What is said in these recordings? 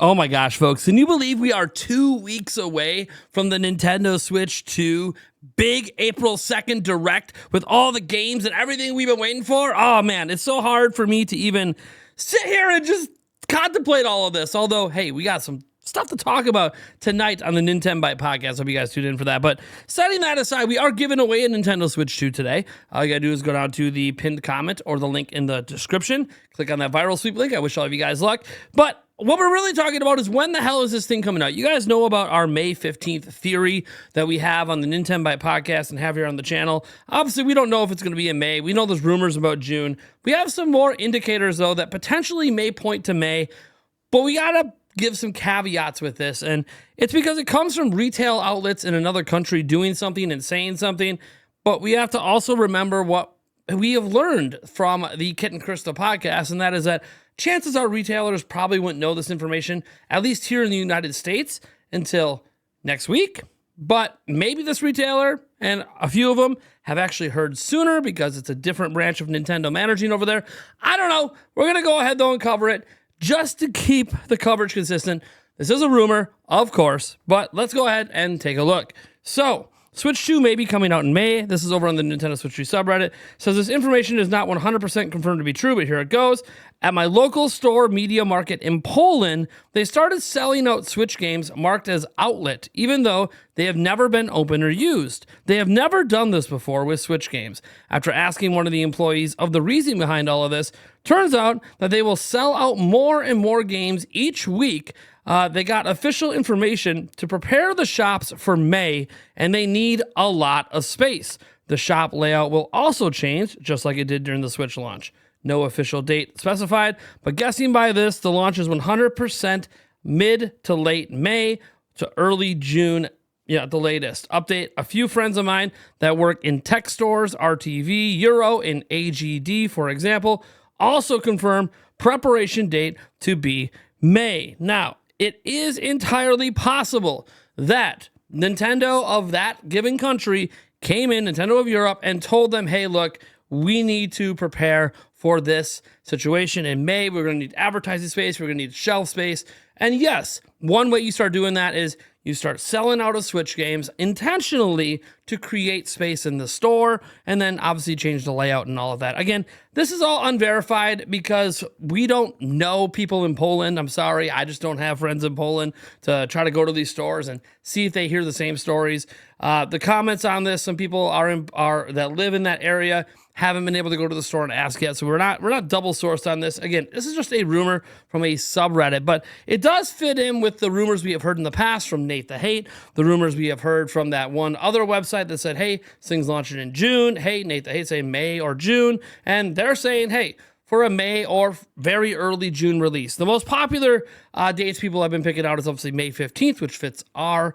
Oh my gosh, folks. Can you believe we are 2 weeks away from the Nintendo Switch 2 big April 2nd Direct with all the games and everything we've been waiting for? Oh man, it's so hard for me to even sit here and just contemplate all of this. Although, hey, we got some stuff to talk about tonight on the Nintendo Byte podcast. Hope you guys tuned in for that. But setting that aside, we are giving away a Nintendo Switch 2 today. All you gotta do is go down to the pinned comment or the link in the description. Click on that viral sweep link. I wish all of you guys luck. But what we're really talking about is when the hell is this thing coming out? You guys know about our May 15th theory that we have on the Nintendo Byte podcast and have here on the channel. Obviously, we don't know if it's going to be in May. We know there's rumors about June. We have some more indicators, though, that potentially may point to May. But we got to give some caveats with this. And it's because it comes from retail outlets in another country doing something and saying something. But we have to also remember what we have learned from the Kit and Krista podcast, and that is that chances are retailers probably wouldn't know this information, at least here in the United States, until next week. But maybe this retailer and a few of them have actually heard sooner because it's a different branch of Nintendo managing over there. I don't know. We're going to go ahead, though, and cover it just to keep the coverage consistent. This is a rumor, of course, but let's go ahead and take a look. So, Switch 2 may be coming out in May. This is over on the Nintendo Switch 2 subreddit. Says this information is not 100% confirmed to be true, but here it goes. At my local store, Media Market in Poland, they started selling out Switch games marked as outlet, even though they have never been opened or used. They have never done this before with Switch games. After asking one of the employees of the reason behind all of this, turns out that they will sell out more and more games each week. They got official information to prepare the shops for May, and they need a lot of space. The shop layout will also change, just like it did during the Switch launch. No official date specified, but guessing by this, the launch is 100% mid to late May to early June. Yeah, the latest. Update, a few friends of mine that work in tech stores, RTV, Euro, and AGD, for example, also confirm preparation date to be May. Now, it is entirely possible that Nintendo of that given country came in, Nintendo of Europe, and told them, hey, look, we need to prepare for this situation in May. We're going to need advertising space. We're going to need shelf space. And yes, one way you start doing that is you start selling out of Switch games intentionally to create space in the store, and then obviously change the layout and all of that. Again, this is all unverified because we don't know people in Poland. I'm sorry, I just don't have friends in Poland to try to go to these stores and see if they hear the same stories. The comments on this, some people are that live in that area haven't been able to go to the store and ask yet, so we're not double sourced on this. Again, this is just a rumor from a subreddit, but it does fit in with the rumors we have heard in the past from Nate the Hate, the rumors we have heard from that one other website that said, hey, this thing's launching in June. Hey, Nate the Hate saying May or June, and they're saying, hey, for a May or very early June release. The most popular dates people have been picking out is obviously May 15th, which fits our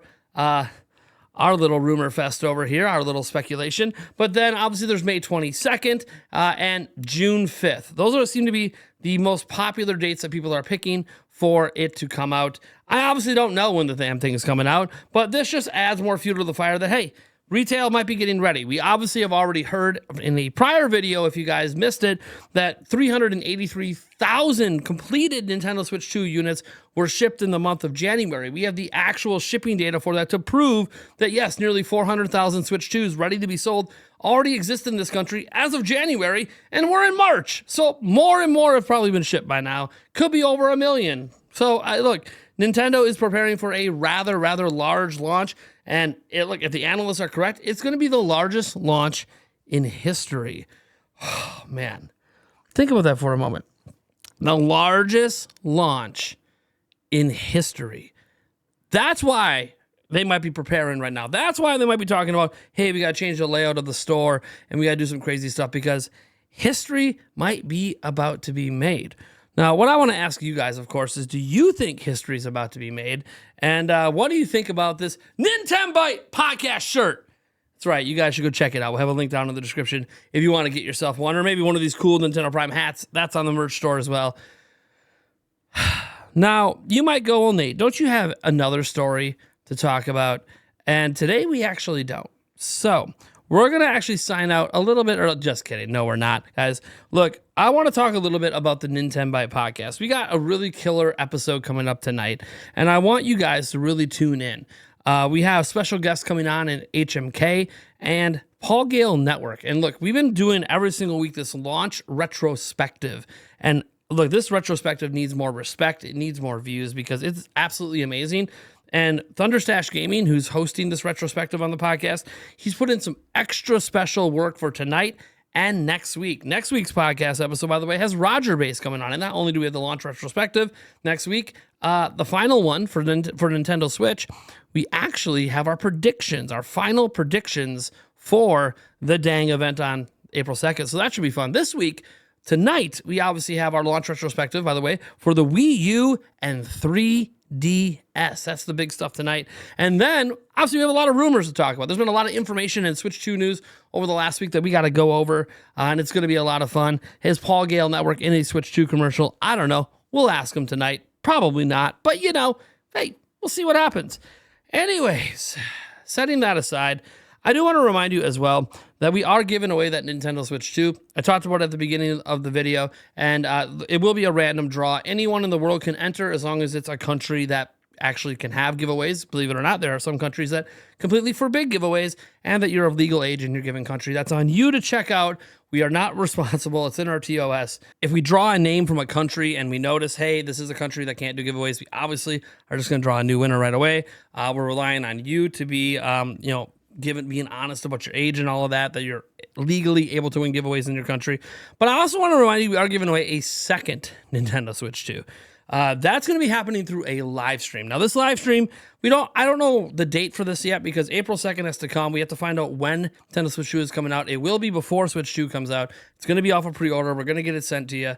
little rumor fest over here, our little speculation. But then obviously there's May 22nd and June 5th. Those seem to be the most popular dates that people are picking for it to come out. I obviously don't know when the damn thing is coming out, but this just adds more fuel to the fire that, hey, retail might be getting ready. We obviously have already heard in the prior video, if you guys missed it, that 383,000 completed Nintendo Switch 2 units were shipped in the month of January. We have the actual shipping data for that to prove that, yes, nearly 400,000 Switch 2s ready to be sold already exist in this country as of January, and we're in March. So more and more have probably been shipped by now. Could be over 1 million. So look, Nintendo is preparing for a rather large launch. And look, if the analysts are correct, it's going to be the largest launch in history. Oh, man. Think about that for a moment. The largest launch in history. That's why they might be preparing right now. That's why they might be talking about, hey, we got to change the layout of the store and we got to do some crazy stuff because history might be about to be made. Now, what I want to ask you guys, of course, is do you think history is about to be made? And what do you think about this Nintendo Byte podcast shirt? That's right. You guys should go check it out. We'll have a link down in the description if you want to get yourself one, or maybe one of these cool Nintendo Prime hats. That's on the merch store as well. Now, you might go, well, Nate, don't you have another story to talk about? And today we actually don't. So we're going to actually sign out a little bit, or just kidding. No, we're not, guys. Look, I want to talk a little bit about the Nintendo Byte podcast. We got a really killer episode coming up tonight, and I want you guys to really tune in. We have special guests coming on in HMK and Paul Gale Network. And look, we've been doing every single week this launch retrospective. And look, this retrospective needs more respect. It needs more views because it's absolutely amazing. And Thunderstash Gaming, who's hosting this retrospective on the podcast, he's put in some extra special work for tonight and next week. Next week's podcast episode, by the way, has Roger Base coming on. And not only do we have the launch retrospective next week, the final one for Nintendo Switch, we actually have our predictions, our final predictions for the dang event on April 2nd. So that should be fun. This week, tonight, we obviously have our launch retrospective, by the way, for the Wii U and 3DS. That's the big stuff tonight. And then, obviously, we have a lot of rumors to talk about. There's been a lot of information and Switch 2 news over the last week that we got to go over, and it's going to be a lot of fun. His Paul Gale Network in a Switch 2 commercial, I don't know. We'll ask him tonight. Probably not, but you know, hey, we'll see what happens. Anyways, setting that aside, I do want to remind you as well that we are giving away that Nintendo Switch 2. I talked about it at the beginning of the video, and it will be a random draw. Anyone in the world can enter as long as it's a country that actually can have giveaways. Believe it or not, there are some countries that completely forbid giveaways, and that you're of legal age in your given country. That's on you to check out. We are not responsible. It's in our TOS. If we draw a name from a country and we notice, hey, this is a country that can't do giveaways, we obviously are just going to draw a new winner right away. We're relying on you to be, being honest about your age and all of that, that you're legally able to win giveaways in your country. But I also want to remind you, we are giving away a second Nintendo Switch 2. That's going to be happening through a live stream. Now, this live stream, I don't know the date for this yet because April 2nd has to come. We have to find out when Nintendo Switch 2 is coming out. It will be before Switch 2 comes out. It's going to be off of pre-order. We're going to get it sent to you.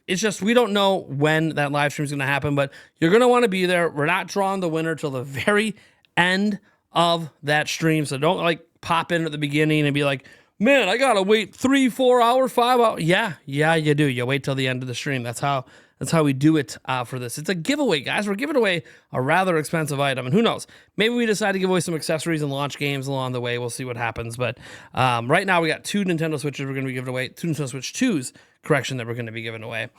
It's just, we don't know when that live stream is going to happen, but you're going to want to be there. We're not drawing the winner till the very end of that stream. So don't pop in at the beginning and be like, man, I got to wait 3, 4 hours, 5 hours. Yeah, you do. You wait till the end of the stream. That's how we do it for this. It's a giveaway, guys. We're giving away a rather expensive item. And who knows? Maybe we decide to give away some accessories and launch games along the way. We'll see what happens. But right now, we got 2 Nintendo Switches we're going to be giving away. 2 Nintendo Switch 2s, that we're going to be giving away.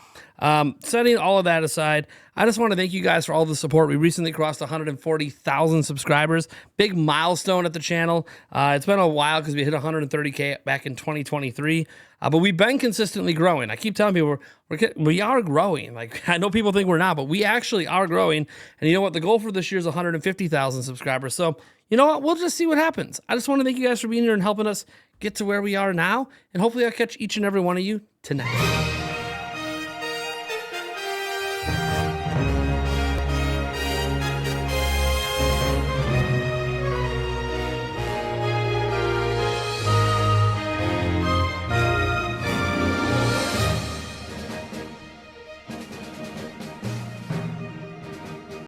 Setting all of that aside, I just want to thank you guys for all the support. We recently crossed 140,000 subscribers. Big milestone at the channel. It's been a while because we hit 130K back in 2023. But we've been consistently growing. I keep telling people we are growing. I know people think we're not, but we actually are growing. And you know what? The goal for this year is 150,000 subscribers. So you know what? We'll just see what happens. I just want to thank you guys for being here and helping us get to where we are now. And hopefully I'll catch each and every one of you tonight.